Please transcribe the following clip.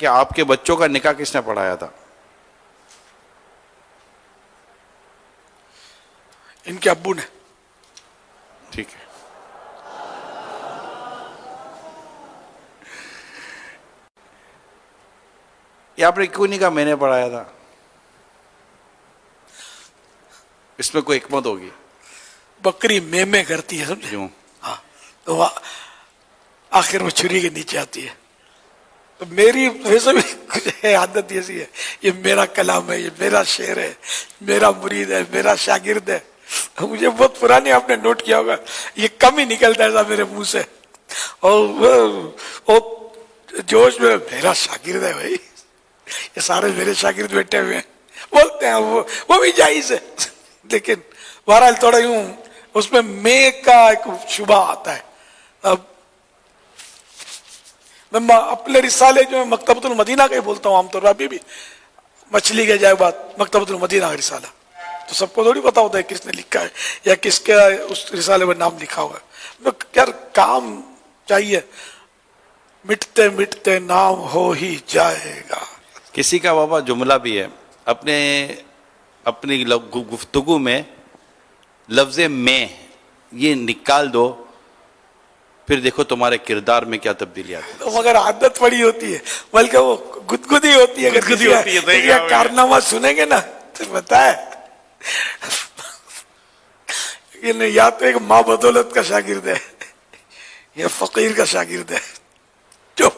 کہ آپ کے بچوں کا نکاح کس نے پڑھایا تھا؟ ان کے ابو نے. ٹھیک ہے. یہ آپ نے کیوں نہیں کہا میں نے پڑھایا تھا؟ اس میں کوئی حکمت ہوگی. بکری میں کرتی ہے سمجھے. کیوں؟ ہاں تو وہ آخر میں چھری کے نیچے آتی ہے. تو میری ویسے بھی کچھ ہے عادت ایسی ہے، یہ میرا کلام ہے، یہ میرا شعر ہے، میرا مرید ہے، میرا شاگرد ہے. مجھے بہت پرانی آپ نے نوٹ کیا ہوگا، یہ کم ہی نکلتا ہے میرے منہ سے. اور جوش میں میرا شاگرد ہے بھائی، یہ سارے میرے شاگرد بیٹھے ہوئے ہیں بولتے ہیں، وہ بھی جائز ہے. لیکن بہرحال تھوڑا یوں اس میں کا ایک شبہ آتا ہے. اب میں اپنے رسالے جو مکتبۃ المدینہ کا ہی بولتا ہوں عام طور پر، ابھی بھی مچھلی کے جائے بات مکتبۃ المدینہ کا رسالہ تو سب کو تھوڑی پتا ہوتا ہے کس نے لکھا ہے یا کس کا اس رسالے میں نام لکھا ہوا ہے. یار کام چاہیے، مٹتے مٹتے نام ہو ہی جائے گا. کسی کا بابا جملہ بھی ہے اپنی گفتگو میں لفظ میں یہ نکال دو، پھر دیکھو تمہارے کردار میں کیا تبدیلی آتی ہے. مگر عادت پڑی ہوتی ہے، بلکہ وہ گدگدی ہوتی ہے. اگر یہ کارنامہ سنیں گے نا تو بتائے یا تو ایک ماں بدولت کا شاگرد ہے یا فقیر کا شاگرد ہے جو